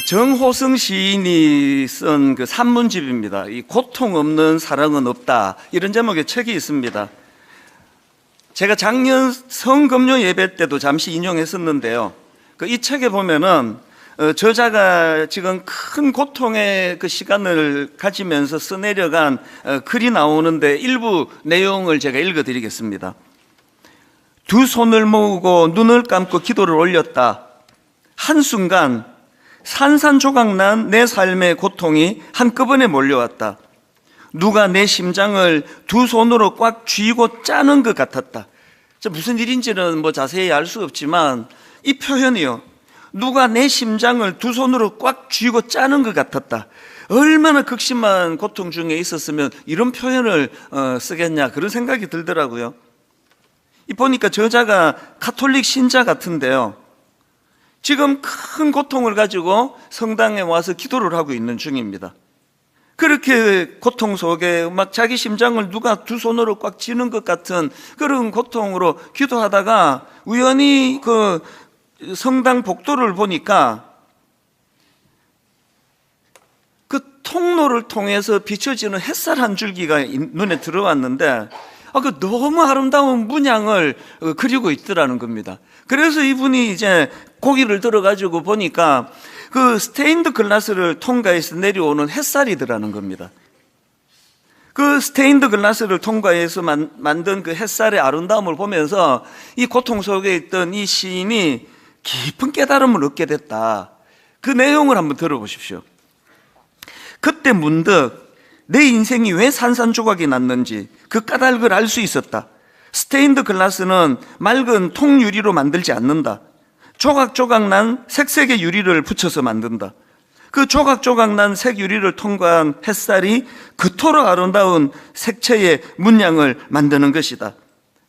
정호성 시인이 쓴 그 산문집입니다. 이 고통 없는 사랑은 없다, 이런 제목의 책이 있습니다. 제가 작년 성금요 예배 때도 잠시 인용했었는데요. 이 책에 보면은 저자가 지금 큰 고통의 그 시간을 가지면서 써내려간 글이 나오는데 일부 내용을 제가 읽어드리겠습니다. 두 손을 모으고 눈을 감고 기도를 올렸다. 한순간 산산조각난 내 삶의 고통이 한꺼번에 몰려왔다. 누가 내 심장을 두 손으로 꽉 쥐고 짜는 것 같았다. 무슨 일인지는 자세히 알 수 없지만 이 표현이요, 누가 내 심장을 두 손으로 꽉 쥐고 짜는 것 같았다. 얼마나 극심한 고통 중에 있었으면 이런 표현을 쓰겠냐, 그런 생각이 들더라고요. 보니까 저자가 가톨릭 신자 같은데요, 지금 큰 고통을 가지고 성당에 와서 기도를 하고 있는 중입니다. 그렇게 고통 속에 자기 심장을 누가 두 손으로 꽉 쥐는 것 같은 그런 고통으로 기도하다가 우연히 그 성당 복도를 보니까 그 통로를 통해서 비춰지는 햇살 한 줄기가 눈에 들어왔는데 그 너무 아름다운 문양을 그리고 있더라는 겁니다. 그래서 이분이 이제 고개를 들어가지고 보니까 그 스테인드 글라스를 통과해서 내려오는 햇살이더라는 겁니다. 그 스테인드 글라스를 통과해서 만든 그 햇살의 아름다움을 보면서 이 고통 속에 있던 이 시인이 깊은 깨달음을 얻게 됐다. 그 내용을 한번 들어보십시오. 그때 문득 내 인생이 왜 산산조각이 났는지 그 까닭을 알 수 있었다. 스테인드 글라스는 맑은 통유리로 만들지 않는다. 조각조각 난 색색의 유리를 붙여서 만든다. 그 조각조각 난 색유리를 통과한 햇살이 그토록 아름다운 색채의 문양을 만드는 것이다.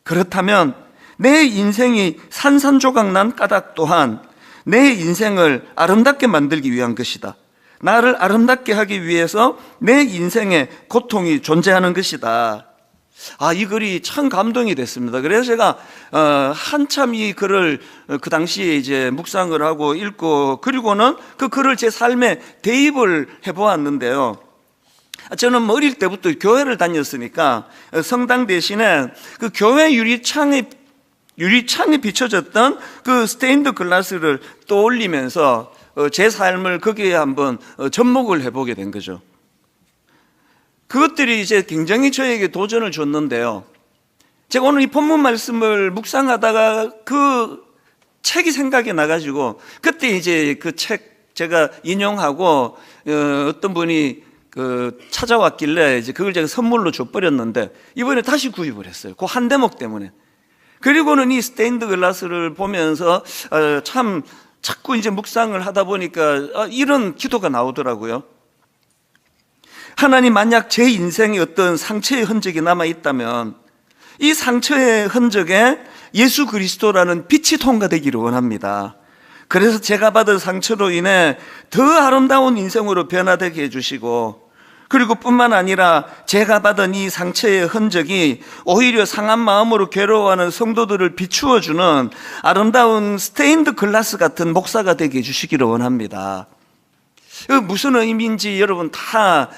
그렇다면 내 인생이 산산조각 난 까닭 또한 내 인생을 아름답게 만들기 위한 것이다. 나를 아름답게 하기 위해서 내 인생에 고통이 존재하는 것이다. 이 글이 참 감동이 됐습니다. 그래서 제가 한참 이 글을 그 당시에 이제 묵상을 하고 읽고, 그리고는 그 글을 제 삶에 대입을 해보았는데요. 저는 어릴 때부터 교회를 다녔으니까 성당 대신에 그 교회 유리창에 비춰졌던 그 스테인드 글라스를 떠올리면서 제 삶을 거기에 한번 접목을 해보게 된 거죠. 그것들이 이제 굉장히 저에게 도전을 줬는데요. 제가 오늘 이 본문 말씀을 묵상하다가 그 책이 생각이 나가지고 그때 이제 그 책 제가 인용하고 어떤 분이 찾아왔길래 이제 그걸 제가 선물로 줘버렸는데 이번에 다시 구입을 했어요. 그 한 대목 때문에. 그리고는 이 스테인드 글라스를 보면서 참 자꾸 이제 묵상을 하다 보니까 이런 기도가 나오더라고요. 하나님, 만약 제 인생에 어떤 상처의 흔적이 남아있다면 이 상처의 흔적에 예수 그리스도라는 빛이 통과되기를 원합니다. 그래서 제가 받은 상처로 인해 더 아름다운 인생으로 변화되게 해주시고, 그리고 뿐만 아니라 제가 받은 이 상처의 흔적이 오히려 상한 마음으로 괴로워하는 성도들을 비추어주는 아름다운 스테인드 글라스 같은 목사가 되게 해주시기를 원합니다. 무슨 의미인지 여러분 다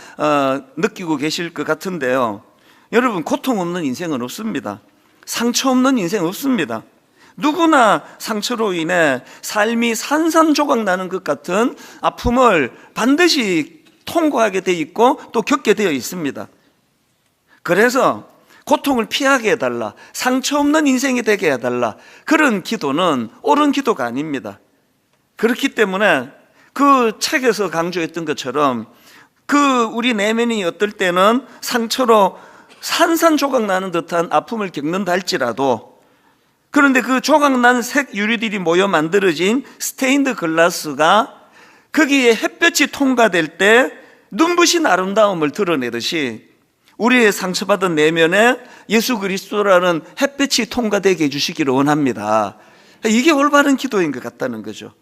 느끼고 계실 것 같은데요. 여러분, 고통 없는 인생은 없습니다. 상처 없는 인생 없습니다. 누구나 상처로 인해 삶이 산산조각 나는 것 같은 아픔을 반드시 통과하게 돼 있고 또 겪게 되어 있습니다. 그래서 고통을 피하게 해달라, 상처 없는 인생이 되게 해달라, 그런 기도는 옳은 기도가 아닙니다. 그렇기 때문에 그 책에서 강조했던 것처럼 우리 내면이 어떨 때는 상처로 산산조각 나는 듯한 아픔을 겪는다 할지라도, 그런데 그 조각난 색 유리들이 모여 만들어진 스테인드 글라스가 거기에 햇볕이 통과될 때 눈부신 아름다움을 드러내듯이 우리의 상처받은 내면에 예수 그리스도라는 햇볕이 통과되게 해주시기를 원합니다. 이게 올바른 기도인 것 같다는 거죠.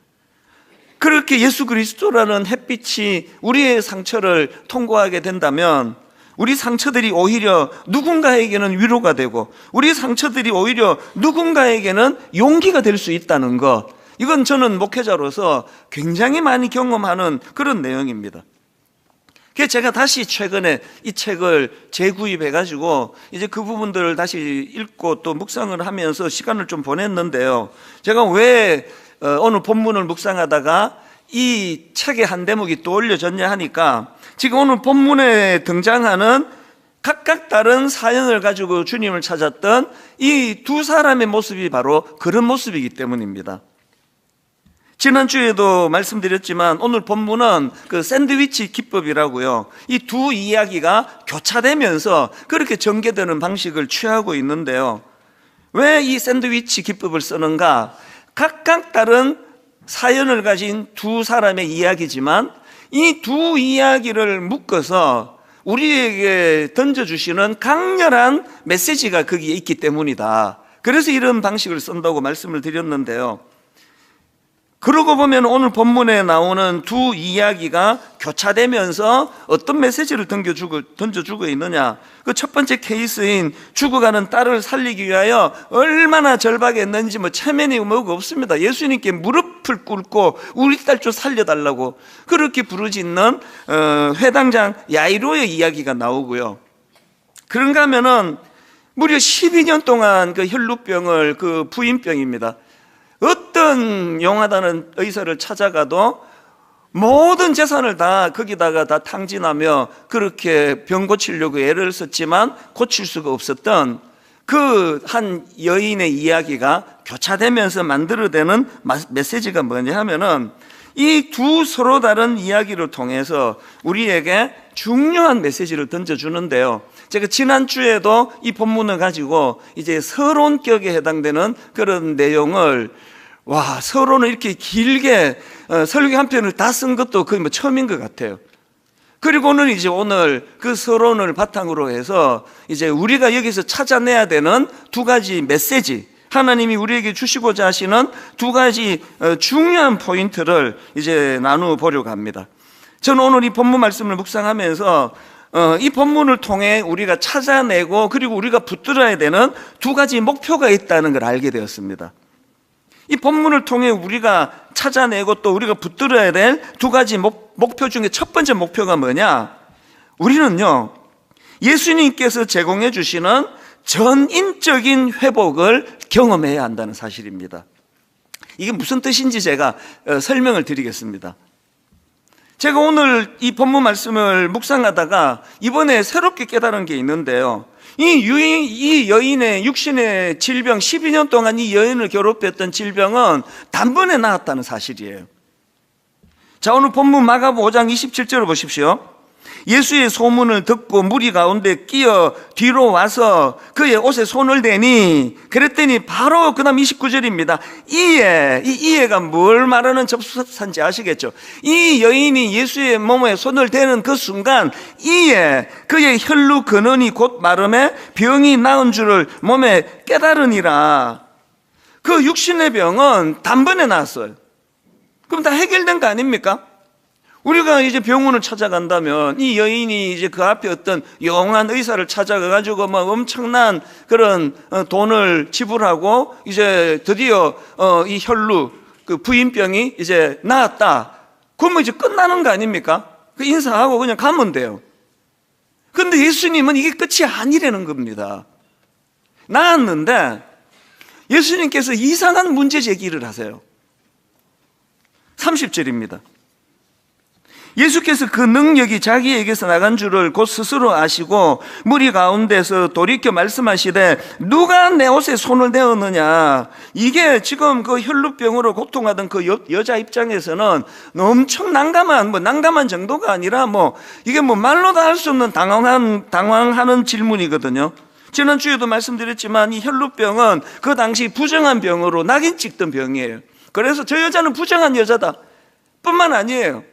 그렇게 예수 그리스도라는 햇빛이 우리의 상처를 통과하게 된다면 우리 상처들이 오히려 누군가에게는 위로가 되고 우리 상처들이 오히려 누군가에게는 용기가 될 수 있다는 것, 이건 저는 목회자로서 굉장히 많이 경험하는 그런 내용입니다. 그래서 제가 다시 최근에 이 책을 재구입해가지고 이제 그 부분들을 다시 읽고 또 묵상을 하면서 시간을 좀 보냈는데요. 제가 왜 오늘 본문을 묵상하다가 이 책의 한 대목이 떠올려졌냐 하니까 지금 오늘 본문에 등장하는 각각 다른 사연을 가지고 주님을 찾았던 이 두 사람의 모습이 바로 그런 모습이기 때문입니다. 지난주에도 말씀드렸지만 오늘 본문은 그 샌드위치 기법이라고요. 이 두 이야기가 교차되면서 그렇게 전개되는 방식을 취하고 있는데요. 왜 이 샌드위치 기법을 쓰는가? 각각 다른 사연을 가진 두 사람의 이야기지만 이 두 이야기를 묶어서 우리에게 던져주시는 강렬한 메시지가 거기에 있기 때문이다. 그래서 이런 방식을 쓴다고 말씀을 드렸는데요. 그러고 보면 오늘 본문에 나오는 두 이야기가 교차되면서 어떤 메시지를 던져주고 있느냐. 그 첫 번째 케이스인 죽어가는 딸을 살리기 위하여 얼마나 절박했는지 체면이 뭐가 없습니다. 예수님께 무릎을 꿇고 우리 딸 좀 살려달라고 그렇게 부르짖는 회당장 야이로의 이야기가 나오고요. 그런가 하면은 무려 12년 동안 그 혈루병을, 그 부인병입니다. 어떤 용하다는 의사를 찾아가도 모든 재산을 다 거기다가 다 탕진하며 그렇게 병 고치려고 애를 썼지만 고칠 수가 없었던 그 한 여인의 이야기가 교차되면서 만들어내는 메시지가 뭐냐 하면은 이 두 서로 다른 이야기를 통해서 우리에게 중요한 메시지를 던져주는데요. 제가 지난주에도 이 본문을 가지고 이제 서론격에 해당되는 그런 내용을 서론을 이렇게 길게 설교 한 편을 다 쓴 것도 거의 처음인 것 같아요. 그리고는 이제 오늘 그 서론을 바탕으로 해서 이제 우리가 여기서 찾아내야 되는 두 가지 메시지, 하나님이 우리에게 주시고자 하시는 두 가지 중요한 포인트를 이제 나누어 보려고 합니다. 저는 오늘 이 본문 말씀을 묵상하면서 이 본문을 통해 우리가 찾아내고 그리고 우리가 붙들어야 되는 두 가지 목표가 있다는 걸 알게 되었습니다. 이 본문을 통해 우리가 찾아내고 또 우리가 붙들어야 될 두 가지 목표 중에 첫 번째 목표가 뭐냐? 우리는요, 예수님께서 제공해 주시는 전인적인 회복을 경험해야 한다는 사실입니다. 이게 무슨 뜻인지 제가 설명을 드리겠습니다. 제가 오늘 이 본문 말씀을 묵상하다가 이번에 새롭게 깨달은 게 있는데요. 이 여인의 육신의 질병, 12년 동안 이 여인을 괴롭혔던 질병은 단번에 나았다는 사실이에요. 자, 오늘 본문 마가복음 5장 27절을 보십시오. 예수의 소문을 듣고 무리 가운데 끼어 뒤로 와서 그의 옷에 손을 대니, 그랬더니 바로 그 다음 29절입니다. 이 이해가 뭘 말하는 접수사인지 아시겠죠? 이 여인이 예수의 몸에 손을 대는 그 순간 그의 혈루 근원이 곧 마름에 병이 나은 줄을 몸에 깨달으니라. 그 육신의 병은 단번에 나았어요. 그럼 다 해결된 거 아닙니까? 우리가 이제 병원을 찾아간다면 이 여인이 이제 그 앞에 어떤 영한 의사를 찾아가가지고 막 엄청난 그런 돈을 지불하고 이제 드디어 이 혈루, 그 부인병이 이제 나았다. 그러면 이제 끝나는 거 아닙니까? 그 인사하고 그냥 가면 돼요. 그런데 예수님은 이게 끝이 아니라는 겁니다. 나았는데 예수님께서 이상한 문제 제기를 하세요. 30절입니다. 예수께서 그 능력이 자기에게서 나간 줄을 곧 스스로 아시고 무리 가운데서 돌이켜 말씀하시되 누가 내 옷에 손을 대었느냐. 이게 지금 그 혈루병으로 고통하던 그 여자 입장에서는 엄청 난감한 정도가 아니라 이게 말로 다 할 수 없는 당황하는 질문이거든요. 지난주에도 말씀드렸지만 이 혈루병은 그 당시 부정한 병으로 낙인 찍던 병이에요. 그래서 저 여자는 부정한 여자다 뿐만 아니에요.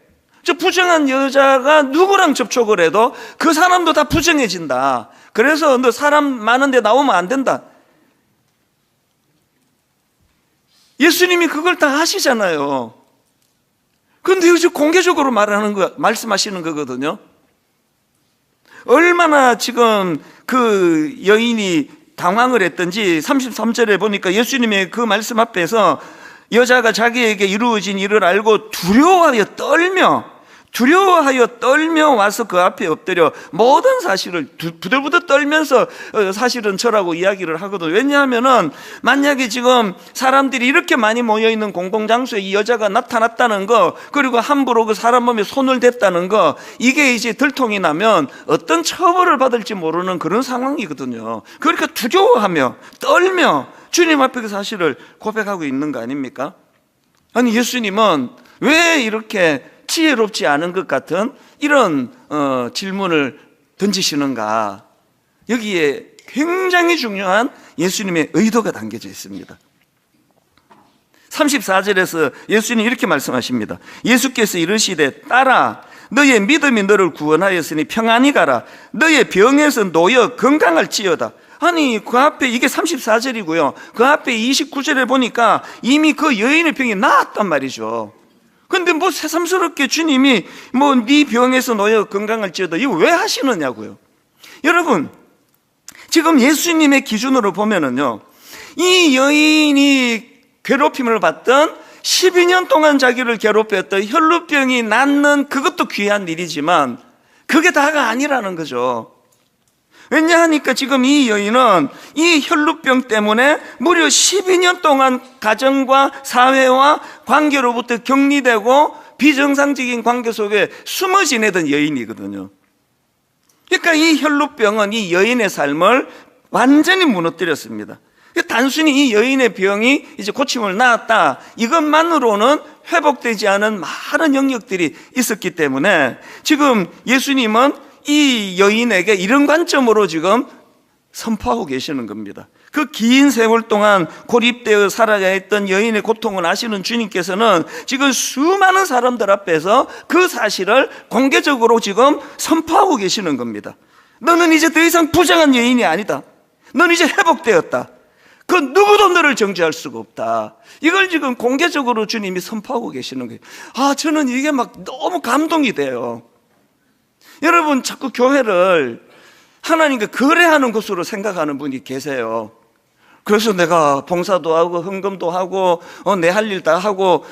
저 부정한 여자가 누구랑 접촉을 해도 그 사람도 다 부정해진다. 그래서 너 사람 많은데 나오면 안 된다. 예수님이 그걸 다 하시잖아요. 그런데 요즘 공개적으로 말씀하시는 거거든요. 얼마나 지금 그 여인이 당황을 했던지 33절에 보니까 예수님의 그 말씀 앞에서 여자가 자기에게 이루어진 일을 알고 두려워하여 떨며 와서 그 앞에 엎드려 모든 사실을 부들부들 떨면서 사실은 저라고 이야기를 하거든요. 왜냐하면은 만약에 지금 사람들이 이렇게 많이 모여있는 공공장소에 이 여자가 나타났다는 거, 그리고 함부로 그 사람 몸에 손을 댔다는 거, 이게 이제 들통이 나면 어떤 처벌을 받을지 모르는 그런 상황이거든요. 그러니까 두려워하며 떨며 주님 앞에 그 사실을 고백하고 있는 거 아닙니까? 아니, 예수님은 왜 이렇게 지혜롭지 않은 것 같은 이런 질문을 던지시는가? 여기에 굉장히 중요한 예수님의 의도가 담겨져 있습니다. 34절에서 예수님이 이렇게 말씀하십니다. 예수께서 이르시되 딸아, 너의 믿음이 너를 구원하였으니 평안히 가라. 너의 병에서 놓여 건강할지어다. 아니, 그 앞에 이게 34절이고요. 그 앞에 29절에 보니까 이미 그 여인의 병이 나았단 말이죠. 근데 뭐 새삼스럽게 주님이 뭐 네 병에서 놓여 건강할지어다, 이거 왜 하시느냐고요. 여러분, 지금 예수님의 기준으로 보면은요, 이 여인이 괴롭힘을 받던 12년 동안 자기를 괴롭혔던 혈루병이 낫는 그것도 귀한 일이지만 그게 다가 아니라는 거죠. 왜냐하니까 지금 이 여인은 이 혈루병 때문에 무려 12년 동안 가정과 사회와 관계로부터 격리되고 비정상적인 관계 속에 숨어 지내던 여인이거든요. 그러니까 이 혈루병은 이 여인의 삶을 완전히 무너뜨렸습니다. 단순히 이 여인의 병이 이제 고침을 낳았다, 이것만으로는 회복되지 않은 많은 영역들이 있었기 때문에 지금 예수님은 이 여인에게 이런 관점으로 지금 선포하고 계시는 겁니다. 그 긴 세월 동안 고립되어 살아야 했던 여인의 고통을 아시는 주님께서는 지금 수많은 사람들 앞에서 그 사실을 공개적으로 지금 선포하고 계시는 겁니다. 너는 이제 더 이상 부정한 여인이 아니다. 너는 이제 회복되었다. 그 누구도 너를 정죄할 수가 없다. 이걸 지금 공개적으로 주님이 선포하고 계시는 거예요. 저는 이게 막 너무 감동이 돼요. 여러분, 자꾸 교회를 하나님과 거래하는 곳으로 생각하는 분이 계세요. 그래서 내가 봉사도 하고 헌금도 하고 내 할 일 다 하고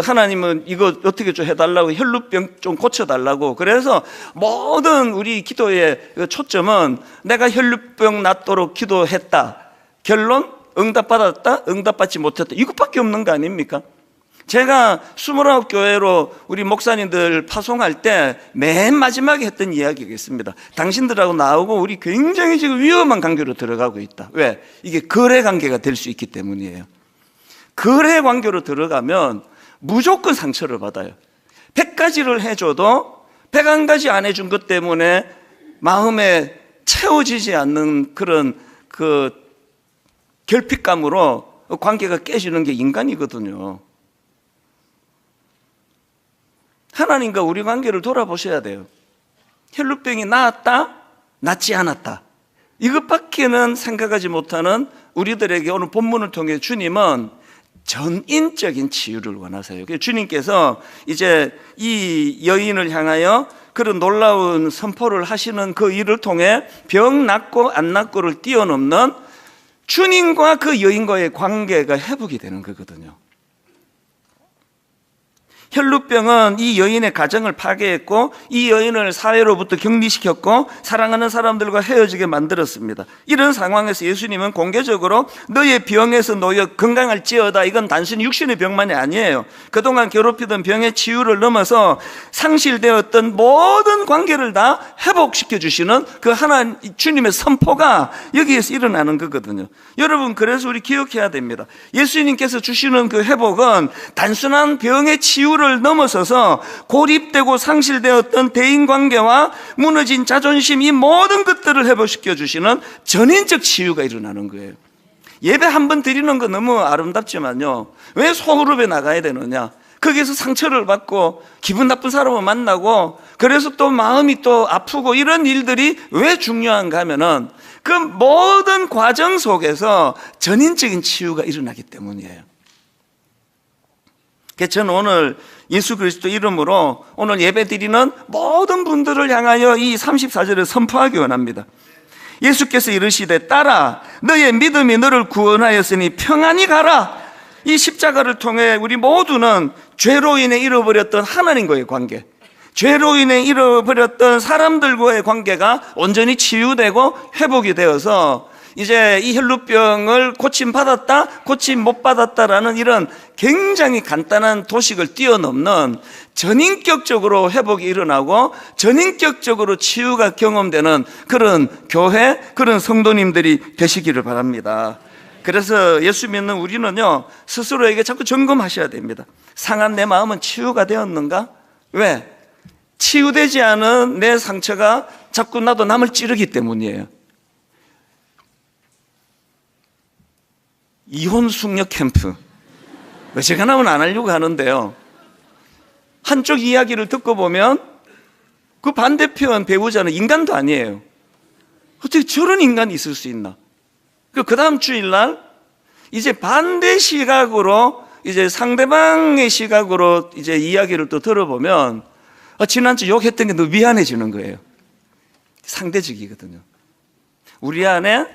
하나님은 이거 어떻게 좀 해달라고, 혈루병 좀 고쳐달라고. 그래서 모든 우리 기도의 초점은 내가 혈루병 낫도록 기도했다. 결론? 응답받았다? 응답받지 못했다. 이것밖에 없는 거 아닙니까? 제가 29교회로 우리 목사님들 파송할 때 맨 마지막에 했던 이야기가 있습니다. 당신들하고 나오고 우리 굉장히 지금 위험한 관계로 들어가고 있다. 왜? 이게 거래 관계가 될 수 있기 때문이에요. 거래 관계로 들어가면 무조건 상처를 받아요. 100가지를 해줘도 101가지 안 해준 것 때문에 마음에 채워지지 않는 그런 그 결핍감으로 관계가 깨지는 게 인간이거든요. 하나님과 우리 관계를 돌아보셔야 돼요. 혈루병이 나았다, 낫지 않았다, 이것밖에는 생각하지 못하는 우리들에게 오늘 본문을 통해 주님은 전인적인 치유를 원하세요. 주님께서 이제 이 여인을 향하여 그런 놀라운 선포를 하시는 그 일을 통해 병 낫고 안 낫고를 뛰어넘는 주님과 그 여인과의 관계가 회복이 되는 거거든요. 혈루병은 이 여인의 가정을 파괴했고 이 여인을 사회로부터 격리시켰고 사랑하는 사람들과 헤어지게 만들었습니다. 이런 상황에서 예수님은 공개적으로 너의 병에서 놓여 건강할지어다, 이건 단순히 육신의 병만이 아니에요. 그동안 괴롭히던 병의 치유를 넘어서 상실되었던 모든 관계를 다 회복시켜 주시는 그 하나님 주님의 선포가 여기에서 일어나는 거거든요. 여러분, 그래서 우리 기억해야 됩니다. 예수님께서 주시는 그 회복은 단순한 병의 치유 를 넘어서서 고립되고 상실되었던 대인관계와 무너진 자존심, 이 모든 것들을 회복시켜 주시는 전인적 치유가 일어나는 거예요. 예배 한 번 드리는 거 너무 아름답지만요, 왜 소그룹에 나가야 되느냐? 거기에서 상처를 받고 기분 나쁜 사람을 만나고 그래서 또 마음이 또 아프고 이런 일들이 왜 중요한가 하면은 그 모든 과정 속에서 전인적인 치유가 일어나기 때문이에요. 저는 오늘 예수 그리스도 이름으로 오늘 예배 드리는 모든 분들을 향하여 이 34절을 선포하기 원합니다. 예수께서 이르시되 딸아, 너의 믿음이 너를 구원하였으니 평안히 가라. 이 십자가를 통해 우리 모두는 죄로 인해 잃어버렸던 하나님과의 관계, 죄로 인해 잃어버렸던 사람들과의 관계가 온전히 치유되고 회복이 되어서 이제 이 혈루병을 고침받았다, 고침 못 받았다라는 이런 굉장히 간단한 도식을 뛰어넘는 전인격적으로 회복이 일어나고 전인격적으로 치유가 경험되는 그런 교회, 그런 성도님들이 되시기를 바랍니다. 그래서 예수 믿는 우리는요, 스스로에게 자꾸 점검하셔야 됩니다. 상한 내 마음은 치유가 되었는가? 왜? 치유되지 않은 내 상처가 자꾸 나도 남을 찌르기 때문이에요. 이혼 숙녀 캠프, 어지간하면 안 하려고 하는데요, 한쪽 이야기를 듣고 보면 그 반대편 배우자는 인간도 아니에요. 어떻게 저런 인간이 있을 수 있나? 그 다음 주일날 이제 반대 시각으로, 이제 상대방의 시각으로 이제 이야기를 또 들어보면 지난주 욕했던 게 너무 미안해지는 거예요. 상대적이거든요. 우리 안에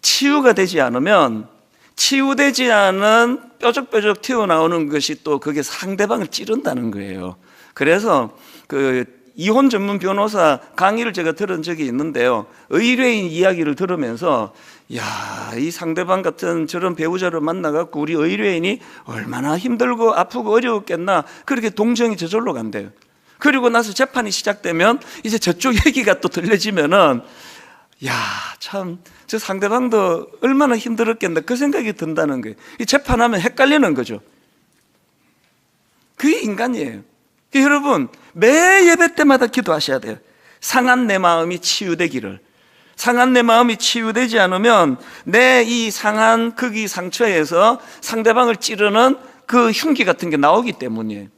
치유가 되지 않으면, 치유되지 않은 뾰족뾰족 튀어나오는 것이 또 그게 상대방을 찌른다는 거예요. 그래서 그 이혼 전문 변호사 강의를 제가 들은 적이 있는데요, 의뢰인 이야기를 들으면서 야, 이 상대방 같은 저런 배우자를 만나갖고 우리 의뢰인이 얼마나 힘들고 아프고 어려웠겠나, 그렇게 동정이 저절로 간대요. 그리고 나서 재판이 시작되면 이제 저쪽 얘기가 또 들려지면은 야, 참 저 상대방도 얼마나 힘들었겠나, 그 생각이 든다는 거예요. 이 재판하면 헷갈리는 거죠. 그게 인간이에요. 여러분, 매 예배 때마다 기도하셔야 돼요. 상한 내 마음이 치유되기를. 상한 내 마음이 치유되지 않으면 내 이 상한 크기 상처에서 상대방을 찌르는 그 흉기 같은 게 나오기 때문이에요.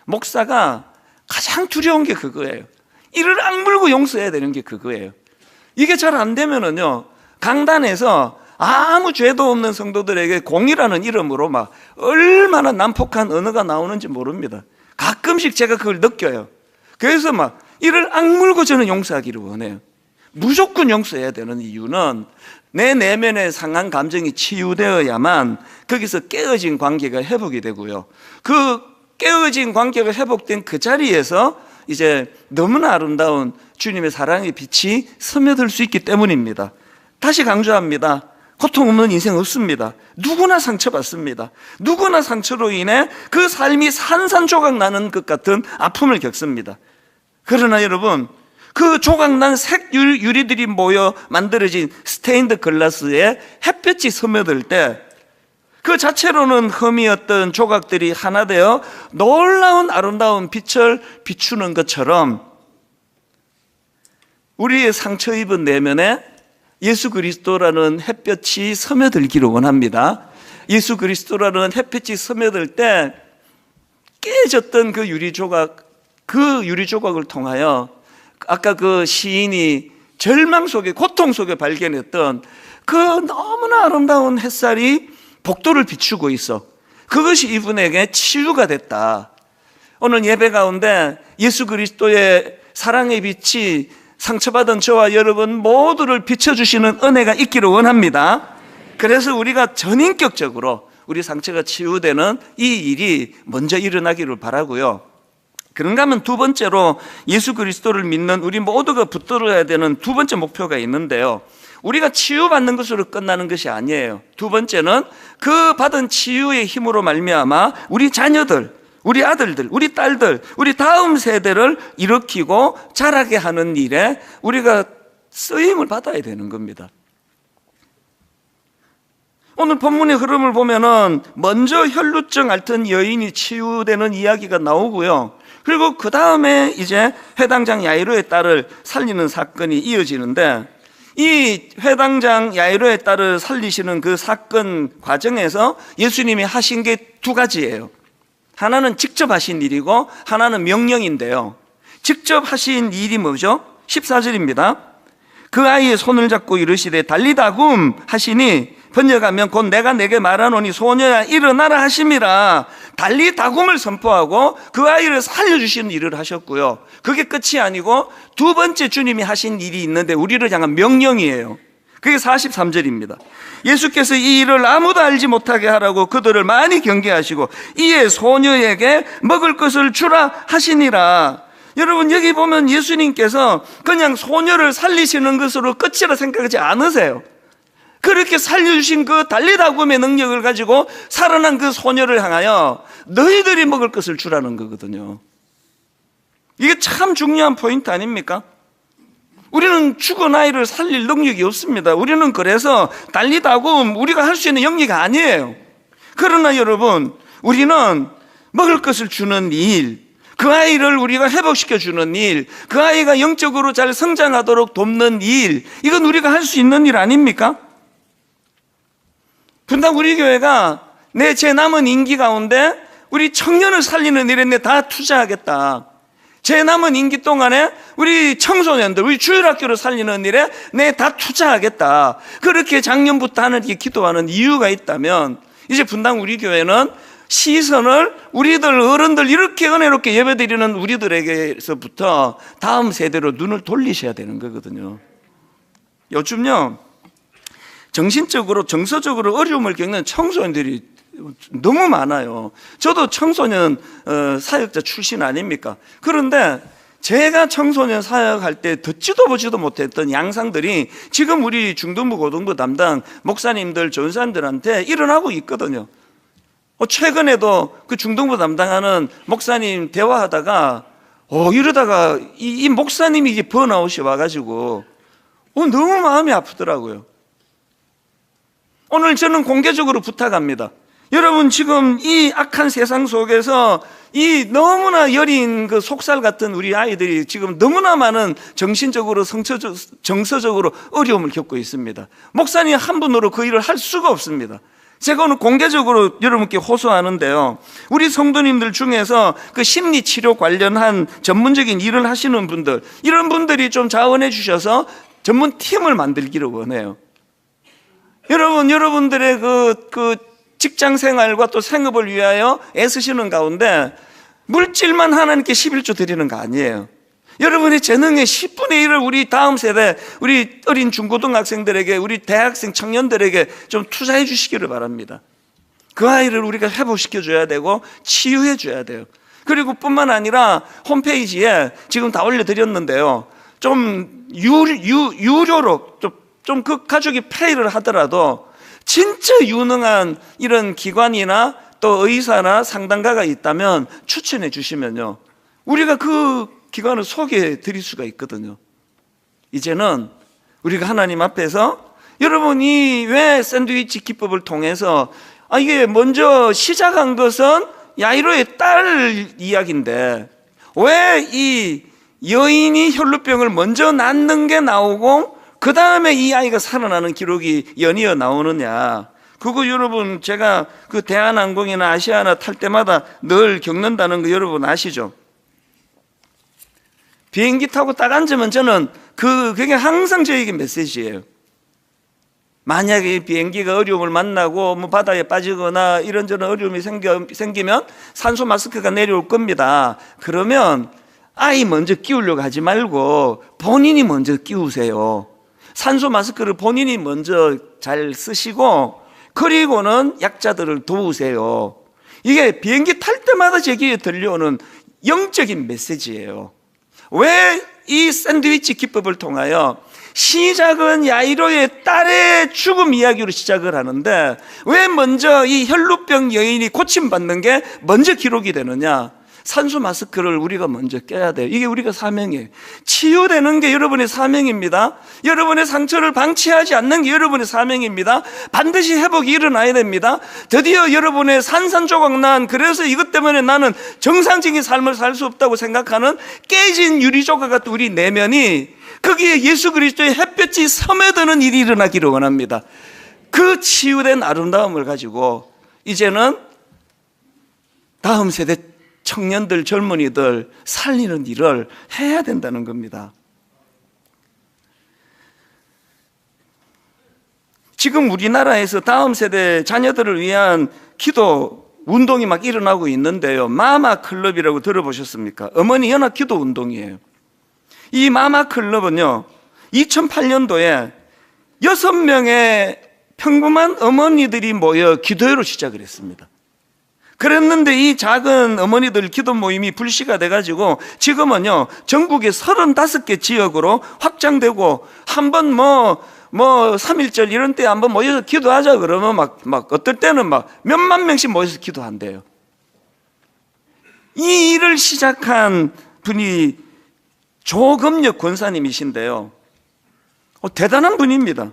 목사가 가장 두려운 게 그거예요. 이를 악물고 용서해야 되는 게 그거예요. 이게 잘 안 되면은요, 강단에서 아무 죄도 없는 성도들에게 공이라는 이름으로 막 얼마나 난폭한 언어가 나오는지 모릅니다. 가끔씩 제가 그걸 느껴요. 그래서 막 이를 악물고 저는 용서하기를 원해요. 무조건 용서해야 되는 이유는 내 내면의 상한 감정이 치유되어야만 거기서 깨어진 관계가 회복이 되고요, 그 깨어진 관계가 회복된 그 자리에서 이제 너무나 아름다운 주님의 사랑의 빛이 스며들 수 있기 때문입니다. 다시 강조합니다. 고통 없는 인생 없습니다. 누구나 상처받습니다. 누구나 상처로 인해 그 삶이 산산조각 나는 것 같은 아픔을 겪습니다. 그러나 여러분, 그 조각난 색 유리들이 모여 만들어진 스테인드 글라스에 햇볕이 스며들 때 그 자체로는 흠이었던 조각들이 하나 되어 놀라운 아름다운 빛을 비추는 것처럼 우리의 상처 입은 내면에 예수 그리스도라는 햇볕이 스며들기를 원합니다. 예수 그리스도라는 햇빛이 스며들 때 깨졌던 그 유리조각을 통하여 아까 그 시인이 절망 속에, 고통 속에 발견했던 그 너무나 아름다운 햇살이 복도를 비추고 있어. 그것이 이분에게 치유가 됐다. 오늘 예배 가운데 예수 그리스도의 사랑의 빛이 상처받은 저와 여러분 모두를 비춰주시는 은혜가 있기를 원합니다. 그래서 우리가 전인격적으로 우리 상처가 치유되는 이 일이 먼저 일어나기를 바라고요. 그런가 하면 두 번째로 예수 그리스도를 믿는 우리 모두가 붙들어야 되는 두 번째 목표가 있는데요, 우리가 치유받는 것으로 끝나는 것이 아니에요. 두 번째는 그 받은 치유의 힘으로 말미암아 우리 자녀들, 우리 아들들, 우리 딸들, 우리 다음 세대를 일으키고 자라게 하는 일에 우리가 쓰임을 받아야 되는 겁니다. 오늘 본문의 흐름을 보면은 먼저 혈루증 앓던 여인이 치유되는 이야기가 나오고요, 그리고 그 다음에 이제 회당장 야이로의 딸을 살리는 사건이 이어지는데, 이 회당장 야이로의 딸을 살리시는 그 사건 과정에서 예수님이 하신 게 두 가지예요. 하나는 직접 하신 일이고 하나는 명령인데요, 직접 하신 일이 뭐죠? 14절입니다. 그 아이의 손을 잡고 이르시되 달리다굼 하시니, 번역하면 곧 내가 내게 말하노니 소녀야 일어나라 하심이라. 달리다굼을 선포하고 그 아이를 살려주시는 일을 하셨고요, 그게 끝이 아니고 두 번째 주님이 하신 일이 있는데 우리를 향한 명령이에요. 그게 43절입니다. 예수께서 이 일을 아무도 알지 못하게 하라고 그들을 많이 경계하시고 이에 소녀에게 먹을 것을 주라 하시니라. 여러분, 여기 보면 예수님께서 그냥 소녀를 살리시는 것으로 끝이라 생각하지 않으세요. 그렇게 살려주신 그 달리다굼의 능력을 가지고 살아난 그 소녀를 향하여 너희들이 먹을 것을 주라는 거거든요. 이게 참 중요한 포인트 아닙니까? 우리는 죽은 아이를 살릴 능력이 없습니다. 우리는 그래서 달리다굼 우리가 할 수 있는 영역이 아니에요. 그러나 여러분, 우리는 먹을 것을 주는 일, 그 아이를 우리가 회복시켜 주는 일, 그 아이가 영적으로 잘 성장하도록 돕는 일, 이건 우리가 할 수 있는 일 아닙니까? 분당 우리 교회가 제 남은 임기 가운데 우리 청년을 살리는 일에 다 투자하겠다. 제 남은 임기 동안에 우리 청소년들, 우리 주일학교를 살리는 일에 다 투자하겠다. 그렇게 작년부터 하나님께 기도하는 이유가 있다면, 이제 분당 우리 교회는 시선을 우리들 어른들 이렇게 은혜롭게 예배드리는 우리들에게서부터 다음 세대로 눈을 돌리셔야 되는 거거든요. 요즘요, 정신적으로 정서적으로 어려움을 겪는 청소년들이 너무 많아요. 저도 청소년 사역자 출신 아닙니까? 그런데 제가 청소년 사역할 때 듣지도 보지도 못했던 양상들이 지금 우리 중등부 고등부 담당 목사님들 전사님들한테 일어나고 있거든요. 최근에도 그 중등부 담당하는 목사님 대화하다가 이러다가 이 목사님이 이게 번아웃이 와가지고 너무 마음이 아프더라고요. 오늘 저는 공개적으로 부탁합니다. 여러분, 지금 이 악한 세상 속에서 이 너무나 여린 그 속살 같은 우리 아이들이 지금 너무나 많은 정신적으로 정서적으로 어려움을 겪고 있습니다. 목사님 한 분으로 그 일을 할 수가 없습니다. 제가 오늘 공개적으로 여러분께 호소하는데요, 우리 성도님들 중에서 그 심리치료 관련한 전문적인 일을 하시는 분들, 이런 분들이 좀 자원해 주셔서 전문 팀을 만들기를 원해요. 여러분들의 그 직장 생활과 또 생업을 위하여 애쓰시는 가운데 물질만 하나님께 11조 드리는 거 아니에요. 여러분의 재능의 10분의 1을 우리 다음 세대, 우리 어린 중고등학생들에게, 우리 대학생 청년들에게 좀 투자해 주시기를 바랍니다. 그 아이를 우리가 회복시켜 줘야 되고 치유해 줘야 돼요. 그리고 뿐만 아니라 홈페이지에 지금 다 올려드렸는데요, 좀 유료로 좀 그 가족이 페이를 하더라도 진짜 유능한 이런 기관이나 또 의사나 상담가가 있다면 추천해 주시면요, 우리가 그 기관을 소개해 드릴 수가 있거든요. 이제는 우리가 하나님 앞에서, 여러분이 왜 샌드위치 기법을 통해서 이게 먼저 시작한 것은 야이로의 딸 이야기인데 왜 이 여인이 혈루병을 먼저 낳는 게 나오고 그 다음에 이 아이가 살아나는 기록이 연이어 나오느냐. 그거 여러분, 제가 그 대한항공이나 아시아나 탈 때마다 늘 겪는다는 거 여러분 아시죠? 비행기 타고 딱 앉으면 저는 그게 항상 저에게 메시지예요. 만약에 비행기가 어려움을 만나고 바다에 빠지거나 이런저런 어려움이 생기면 산소 마스크가 내려올 겁니다. 그러면 아이 먼저 끼우려고 하지 말고 본인이 먼저 끼우세요. 산소 마스크를 본인이 먼저 잘 쓰시고 그리고는 약자들을 도우세요. 이게 비행기 탈 때마다 제게 들려오는 영적인 메시지예요. 왜 이 샌드위치 기법을 통하여 시작은 야이로의 딸의 죽음 이야기로 시작을 하는데 왜 먼저 이 혈루병 여인이 고침받는 게 먼저 기록이 되느냐? 산소 마스크를 우리가 먼저 껴야 돼요. 이게 우리가 사명이에요. 치유되는 게 여러분의 사명입니다. 여러분의 상처를 방치하지 않는 게 여러분의 사명입니다. 반드시 회복이 일어나야 됩니다. 드디어 여러분의 산산조각난, 그래서 이것 때문에 나는 정상적인 삶을 살 수 없다고 생각하는 깨진 유리조각 같은 우리 내면이, 거기에 예수 그리스도의 햇볕이 스며드는 일이 일어나기를 원합니다. 그 치유된 아름다움을 가지고 이제는 다음 세대 청년들, 젊은이들 살리는 일을 해야 된다는 겁니다. 지금 우리나라에서 다음 세대 자녀들을 위한 기도 운동이 막 일어나고 있는데요, 마마 클럽이라고 들어보셨습니까? 어머니 연합 기도 운동이에요. 이 마마 클럽은요, 2008년도에 6명의 평범한 어머니들이 모여 기도회로 시작을 했습니다. 그랬는데 이 작은 어머니들 기도 모임이 불씨가 돼가지고 지금은요, 전국의 35개 지역으로 확장되고, 한번 뭐 3.1절 이런 때 한번 모여서 기도하자 그러면 막 어떨 때는 막 몇만 명씩 모여서 기도한대요. 이 일을 시작한 분이 조금역 권사님이신데요. 대단한 분입니다.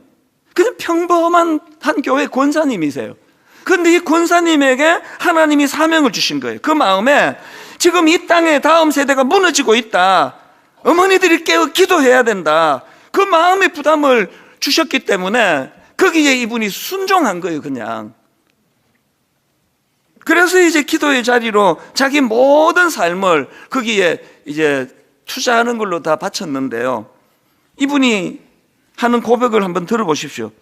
그냥 평범한 한 교회 권사님이세요. 그런데 이 권사님에게 하나님이 사명을 주신 거예요. 그 마음에 지금 이 땅에 다음 세대가 무너지고 있다, 어머니들이 깨어 기도해야 된다, 그 마음의 부담을 주셨기 때문에 거기에 이분이 순종한 거예요. 그냥. 그래서 이제 기도의 자리로 자기 모든 삶을 거기에 이제 투자하는 걸로 다 바쳤는데요. 이분이 하는 고백을 한번 들어보십시오.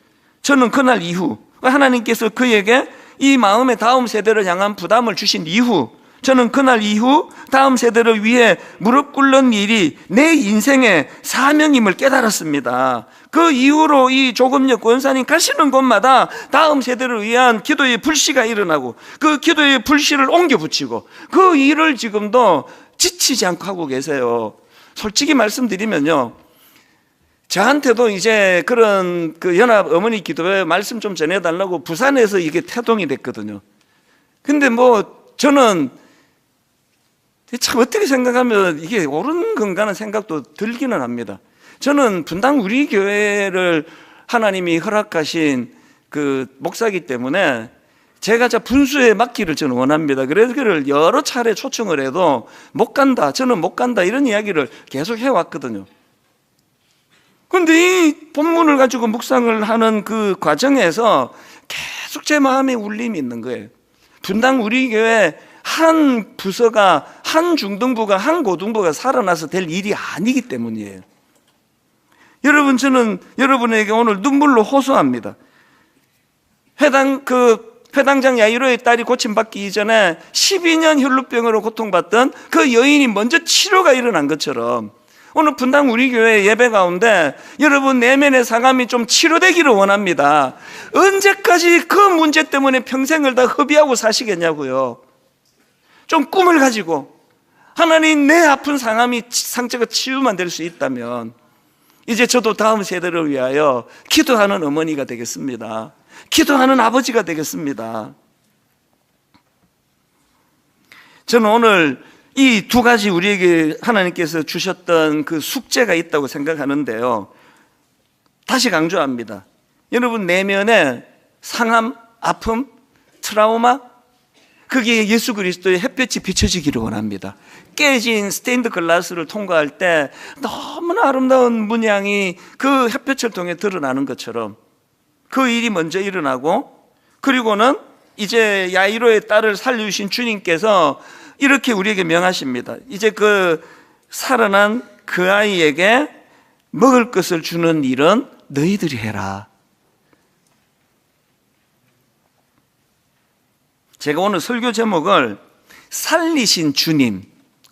저는 그날 이후, 하나님께서 그에게 이 마음의 다음 세대를 향한 부담을 주신 이후, 저는 그날 이후 다음 세대를 위해 무릎 꿇는 일이 내 인생의 사명임을 깨달았습니다. 그 이후로 이 조금역 권사님 가시는 곳마다 다음 세대를 위한 기도의 불씨가 일어나고, 그 기도의 불씨를 옮겨 붙이고, 그 일을 지금도 지치지 않고 하고 계세요. 솔직히 말씀드리면요, 저한테도 이제 그런 그 연합 어머니 기도회 말씀 좀 전해달라고 부산에서 이게 태동이 됐거든요. 근데 저는 참 어떻게 생각하면 이게 옳은 건가는 생각도 들기는 합니다. 저는 분당 우리 교회를 하나님이 허락하신 그 목사이기 때문에 제가 분수에 맡기를 저는 원합니다. 그래서 그를 여러 차례 초청을 해도 못 간다, 저는 못 간다, 이런 이야기를 계속 해왔거든요. 그런데 이 본문을 가지고 묵상을 하는 그 과정에서 계속 제 마음에 울림이 있는 거예요. 분당 우리 교회 한 부서가, 한 중등부가, 한 고등부가 살아나서 될 일이 아니기 때문이에요. 여러분, 저는 여러분에게 오늘 눈물로 호소합니다. 회당장 야이로의 딸이 고침받기 이전에 12년 혈루병으로 고통받던 그 여인이 먼저 치료가 일어난 것처럼, 오늘 분당 우리 교회 예배 가운데 여러분 내면의 상함이 좀 치료되기를 원합니다. 언제까지 그 문제 때문에 평생을 다 허비하고 사시겠냐고요. 좀 꿈을 가지고, 하나님 내 아픈 상처가 치유만 될 수 있다면 이제 저도 다음 세대를 위하여 기도하는 어머니가 되겠습니다. 기도하는 아버지가 되겠습니다. 저는 오늘 이 두 가지 우리에게 하나님께서 주셨던 그 숙제가 있다고 생각하는데요. 다시 강조합니다. 여러분 내면에 상함, 아픔, 트라우마, 거기에 예수 그리스도의 햇볕이 비춰지기를 원합니다. 깨진 스테인드 글라스를 통과할 때 너무나 아름다운 문양이 그 햇볕을 통해 드러나는 것처럼 그 일이 먼저 일어나고, 그리고는 이제 야이로의 딸을 살려주신 주님께서 이렇게 우리에게 명하십니다. 이제 그 살아난 그 아이에게 먹을 것을 주는 일은 너희들이 해라. 제가 오늘 설교 제목을 살리신 주님,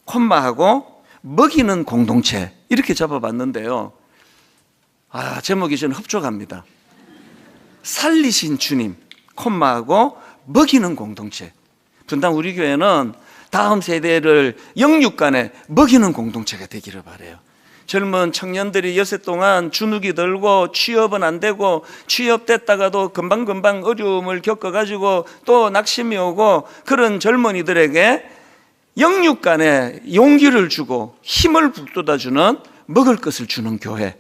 콤마하고 먹이는 공동체, 이렇게 잡아봤는데요. 제목이 저는 흡족합니다. 살리신 주님, 콤마하고 먹이는 공동체. 분당 우리 교회는 다음 세대를 영육간에 먹이는 공동체가 되기를 바라요. 젊은 청년들이 여세 동안 주눅이 들고 취업은 안 되고, 취업됐다가도 금방금방 어려움을 겪어가지고 또 낙심이 오고, 그런 젊은이들에게 영육간에 용기를 주고 힘을 북돋아주는 먹을 것을 주는 교회.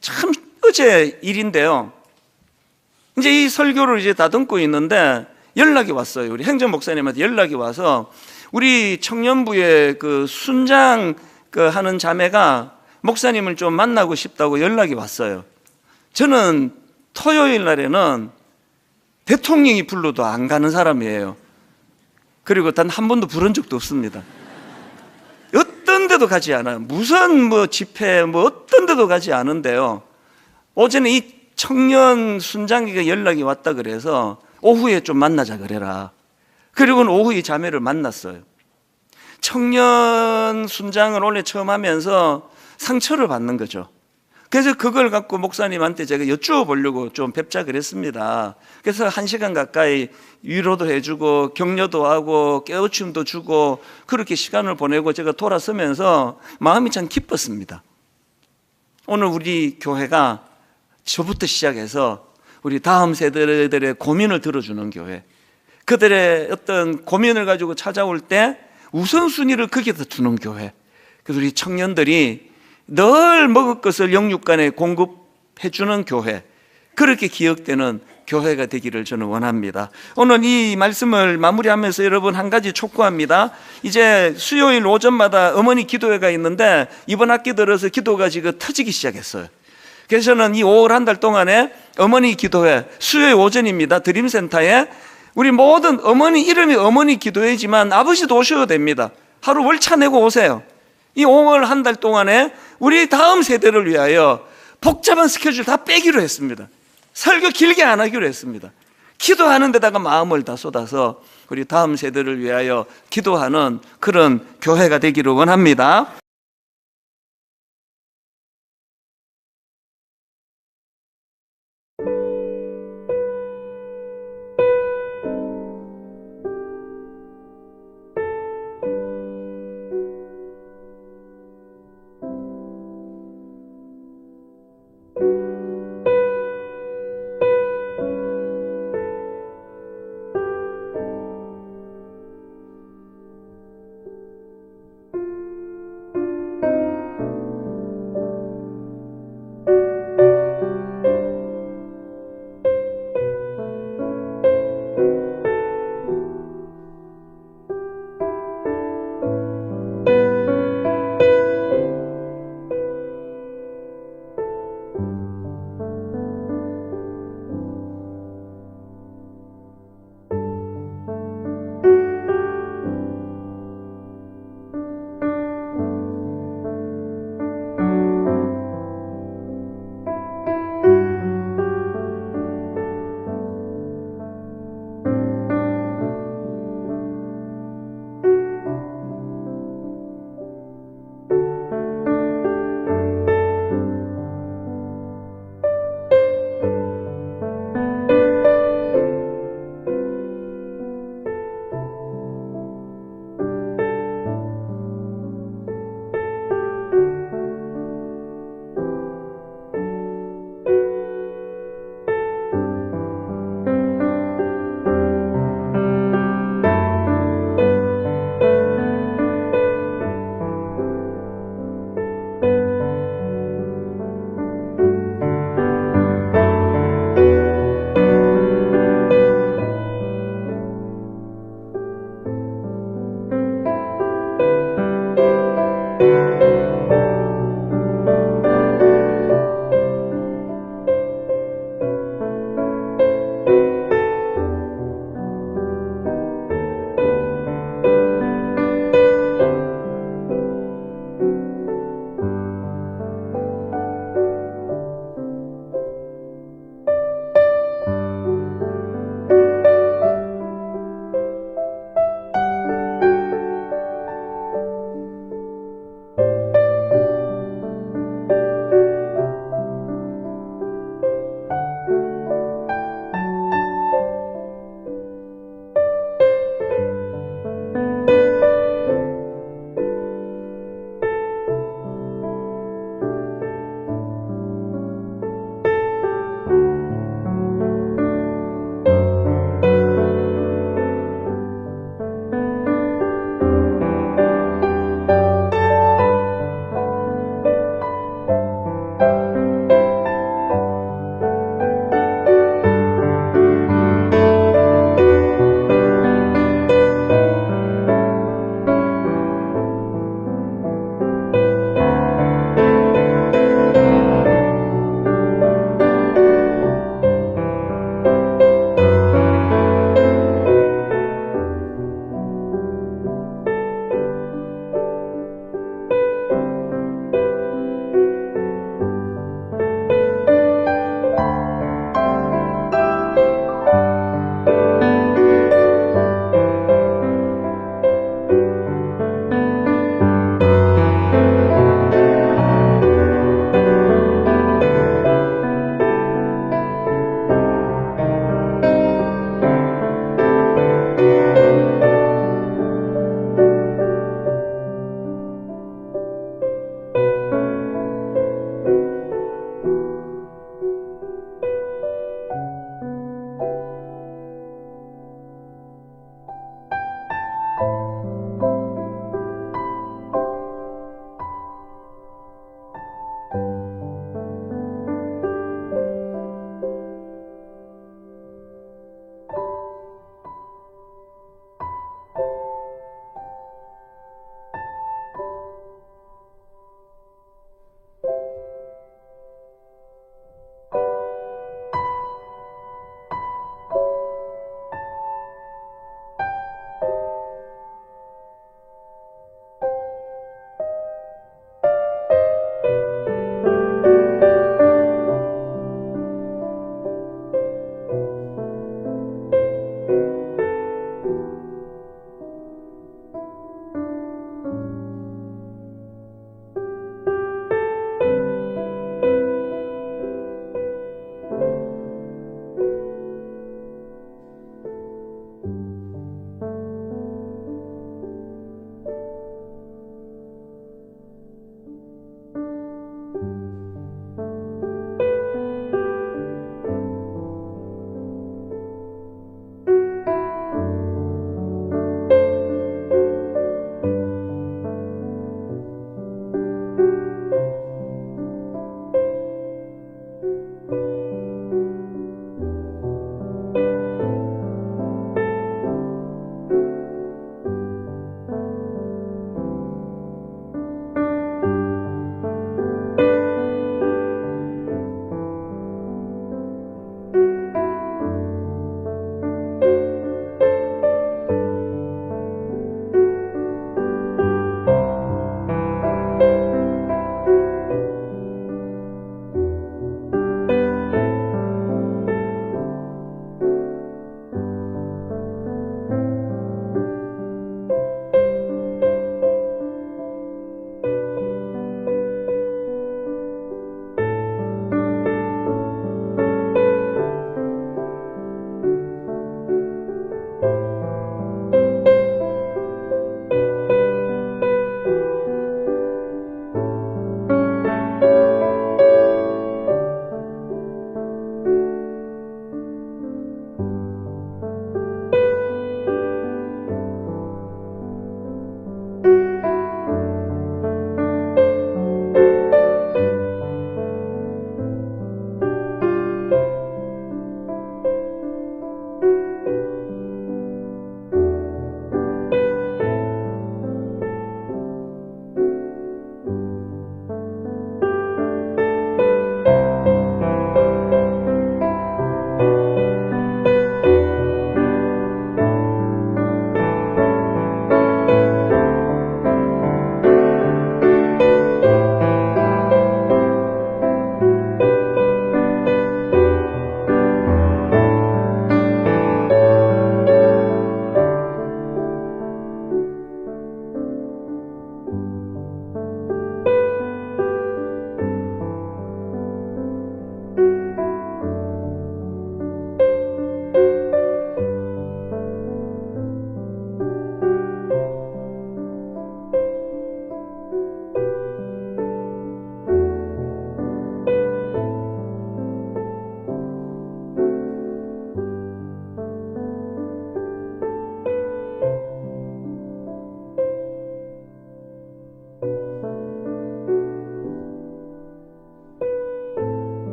참 어제 일인데요. 이제 이 설교를 이제 다듬고 있는데 연락이 왔어요. 우리 행정 목사님한테 연락이 와서 우리 청년부의 그 순장 하는 자매가 목사님을 좀 만나고 싶다고 연락이 왔어요. 저는 토요일 날에는 대통령이 불러도 안 가는 사람이에요. 그리고 단 한 번도 부른 적도 없습니다. 어떤 데도 가지 않아요. 무슨 집회 어떤 데도 가지 않은데요. 어제는 이 청년 순장에게 연락이 왔다 그래서 오후에 좀 만나자 그래라. 그리고는 오후에 자매를 만났어요. 청년 순장을 원래 처음 하면서 상처를 받는 거죠. 그래서 그걸 갖고 목사님한테 제가 여쭈어 보려고 좀 뵙자 그랬습니다. 그래서 1시간 가까이 위로도 해주고 격려도 하고 깨우침도 주고 그렇게 시간을 보내고 제가 돌아서면서 마음이 참 기뻤습니다. 오늘 우리 교회가 저부터 시작해서 우리 다음 세대들의 고민을 들어주는 교회, 그들의 어떤 고민을 가지고 찾아올 때 우선순위를 거기에다 두는 교회, 그래서 우리 청년들이 늘 먹을 것을 영육간에 공급해주는 교회, 그렇게 기억되는 교회가 되기를 저는 원합니다. 오늘 이 말씀을 마무리하면서 여러분 한 가지 촉구합니다. 이제 수요일 오전마다 어머니 기도회가 있는데 이번 학기 들어서 기도가 지금 터지기 시작했어요. 그래서 저는 이 5월 한 달 동안에 어머니 기도회 수요일 오전입니다. 드림센터에 우리 모든 어머니, 이름이 어머니 기도회지만 아버지도 오셔도 됩니다. 하루 월차 내고 오세요. 이 5월 한 달 동안에 우리 다음 세대를 위하여 복잡한 스케줄 다 빼기로 했습니다. 설교 길게 안 하기로 했습니다. 기도하는 데다가 마음을 다 쏟아서 우리 다음 세대를 위하여 기도하는 그런 교회가 되기를 원합니다.